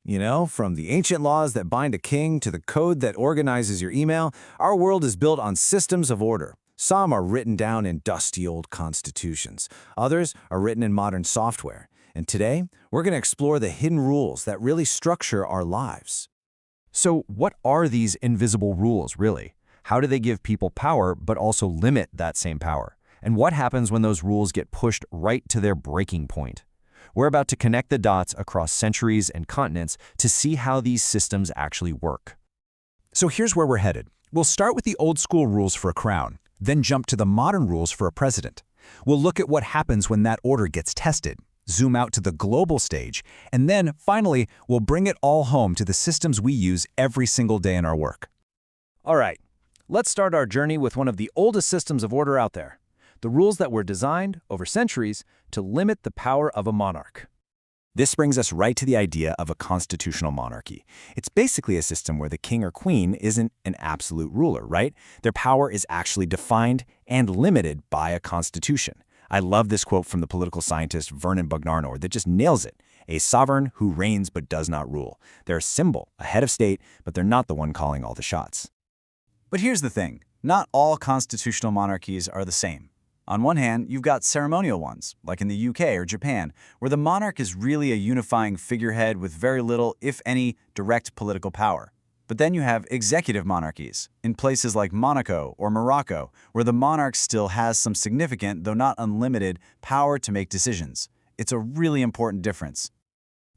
From the ancient laws that bind a king to the code that organizes your email, our world is built on systems of order. Some are written down in dusty old constitutions. Others are written in modern software. And today, we're going to explore the hidden rules that really structure our lives. So what are these invisible rules, really? How do they give people power but also limit that same power? And what happens when those rules get pushed right to their breaking point? We're about to connect the dots across centuries and continents to see how these systems actually work. So here's where we're headed. We'll start with the old-school rules for a crown, then jump to the modern rules for a president. We'll look at what happens when that order gets tested, zoom out to the global stage, and then, finally, we'll bring it all home to the systems we use every single day in our work. All right, let's start our journey with one of the oldest systems of order out there. The rules that were designed over centuries to limit the power of a monarch. This brings us right to the idea of a constitutional monarchy. It's basically a system where the king or queen isn't an absolute ruler, right? Their power is actually defined and limited by a constitution. I love this quote from the political scientist Vernon Bugnarnor that just nails it. A sovereign who reigns but does not rule. They're a symbol, a head of state, but they're not the one calling all the shots. But here's the thing. Not all constitutional monarchies are the same. On one hand, you've got ceremonial ones, like in the UK or Japan, where the monarch is really a unifying figurehead with very little, if any, direct political power. But then you have executive monarchies, in places like Monaco or Morocco, where the monarch still has some significant, though not unlimited, power to make decisions. It's a really important difference.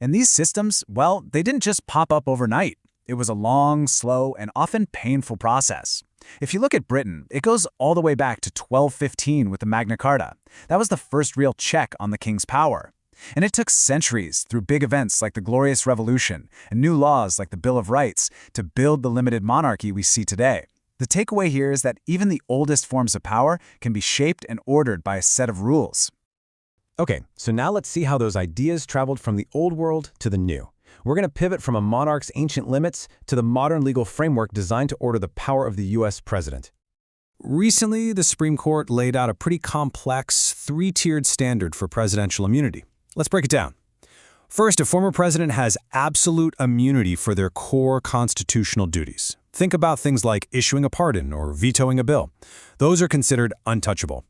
And these systems, well, they didn't just pop up overnight. It was a long, slow, and often painful process. If you look at Britain, it goes all the way back to 1215 with the Magna Carta. That was the first real check on the king's power. And it took centuries through big events like the Glorious Revolution and new laws like the Bill of Rights to build the limited monarchy we see today. The takeaway here is that even the oldest forms of power can be shaped and ordered by a set of rules. Okay, so now let's see how those ideas traveled from the old world to the new. We're going to pivot from a monarch's ancient limits to the modern legal framework designed to order the power of the U.S. president. Recently, the Supreme Court laid out a pretty complex, three-tiered standard for presidential immunity. Let's break it down. First, a former president has absolute immunity for their core constitutional duties. Think about things like issuing a pardon or vetoing a bill. Those are considered untouchable.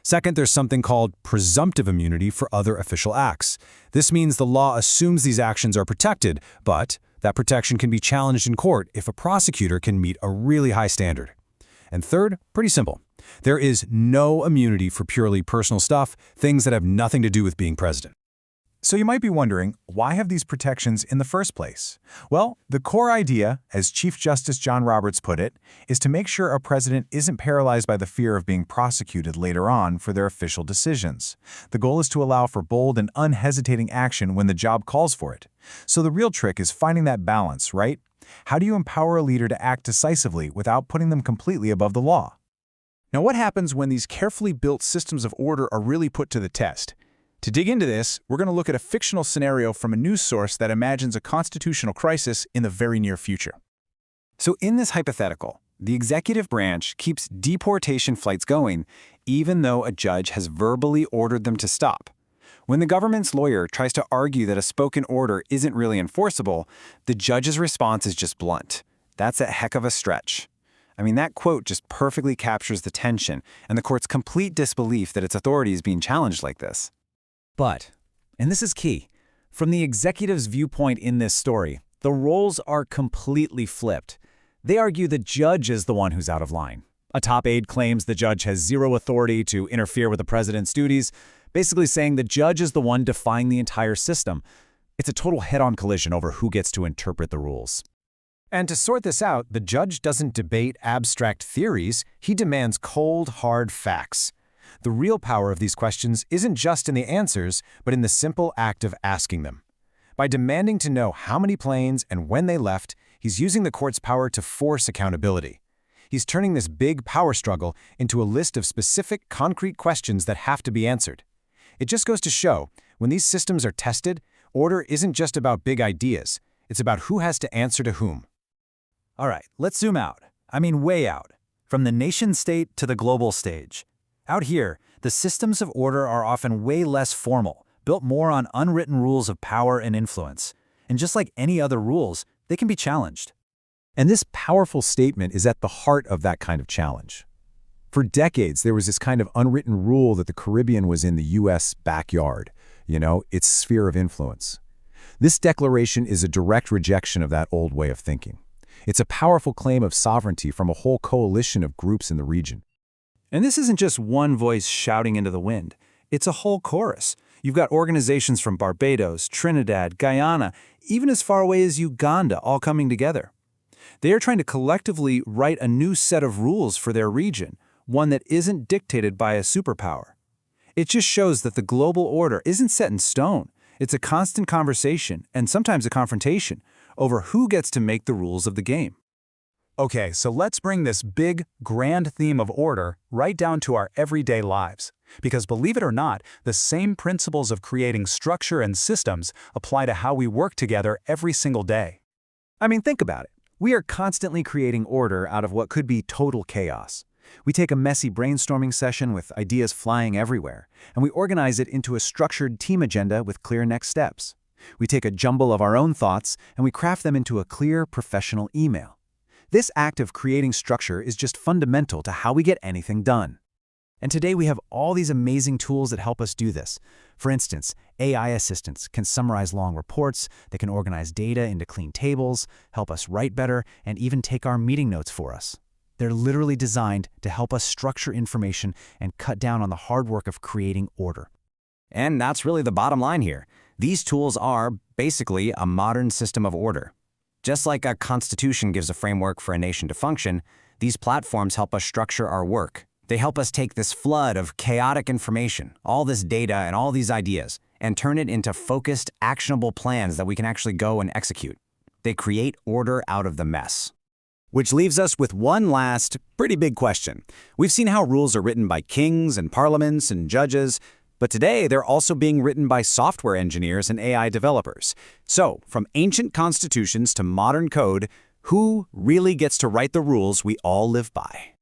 Second, there's something called presumptive immunity for other official acts. This means the law assumes these actions are protected, but that protection can be challenged in court if a prosecutor can meet a really high standard. And third, pretty simple. There is no immunity for purely personal stuff, things that have nothing to do with being president. So you might be wondering, why have these protections in the first place? Well, the core idea, as Chief Justice John Roberts put it, is to make sure a president isn't paralyzed by the fear of being prosecuted later on for their official decisions. The goal is to allow for bold and unhesitating action when the job calls for it. So the real trick is finding that balance, right? How do you empower a leader to act decisively without putting them completely above the law? Now, what happens when these carefully built systems of order are really put to the test? To dig into this, we're going to look at a fictional scenario from a news source that imagines a constitutional crisis in the very near future. So in this hypothetical, the executive branch keeps deportation flights going, even though a judge has verbally ordered them to stop. When the government's lawyer tries to argue that a spoken order isn't really enforceable, the judge's response is just blunt. That's a heck of a stretch. I mean, that quote just perfectly captures the tension and the court's complete disbelief that its authority is being challenged like this. But, and this is key, from the executive's viewpoint in this story, the roles are completely flipped. They argue the judge is the one who's out of line. A top aide claims the judge has zero authority to interfere with the president's duties, basically saying the judge is the one defying the entire system. It's a total head-on collision over who gets to interpret the rules. And to sort this out, the judge doesn't debate abstract theories, he demands cold, hard facts. The real power of these questions isn't just in the answers, but in the simple act of asking them. By demanding to know how many planes and when they left, he's using the court's power to force accountability. He's turning this big power struggle into a list of specific, concrete questions that have to be answered. It just goes to show, when these systems are tested, order isn't just about big ideas. It's about who has to answer to whom. All right, let's zoom out. I mean way out. From the nation-state to the global stage. Out here, the systems of order are often way less formal, built more on unwritten rules of power and influence. And just like any other rules, they can be challenged. And this powerful statement is at the heart of that kind of challenge. For decades, there was this kind of unwritten rule that the Caribbean was in the U.S. backyard, its sphere of influence. This declaration is a direct rejection of that old way of thinking. It's a powerful claim of sovereignty from a whole coalition of groups in the region. And this isn't just one voice shouting into the wind. It's a whole chorus. You've got organizations from Barbados, Trinidad, Guyana, even as far away as Uganda all coming together. They are trying to collectively write a new set of rules for their region, one that isn't dictated by a superpower. It just shows that the global order isn't set in stone. It's a constant conversation, and sometimes a confrontation, over who gets to make the rules of the game. Okay, so let's bring this big, grand theme of order right down to our everyday lives. Because believe it or not, the same principles of creating structure and systems apply to how we work together every single day. I mean, think about it. We are constantly creating order out of what could be total chaos. We take a messy brainstorming session with ideas flying everywhere, and we organize it into a structured team agenda with clear next steps. We take a jumble of our own thoughts, and we craft them into a clear, professional email. This act of creating structure is just fundamental to how we get anything done. And today we have all these amazing tools that help us do this. For instance, AI assistants can summarize long reports, they can organize data into clean tables, help us write better, and even take our meeting notes for us. They're literally designed to help us structure information and cut down on the hard work of creating order. And that's really the bottom line here. These tools are basically a modern system of order. Just like a constitution gives a framework for a nation to function, these platforms help us structure our work. They help us take this flood of chaotic information, all this data and all these ideas, and turn it into focused, actionable plans that we can actually go and execute. They create order out of the mess. Which leaves us with one last, pretty big question. We've seen how rules are written by kings and parliaments and judges, but today they're also being written by software engineers and AI developers. So, from ancient constitutions to modern code, who really gets to write the rules we all live by?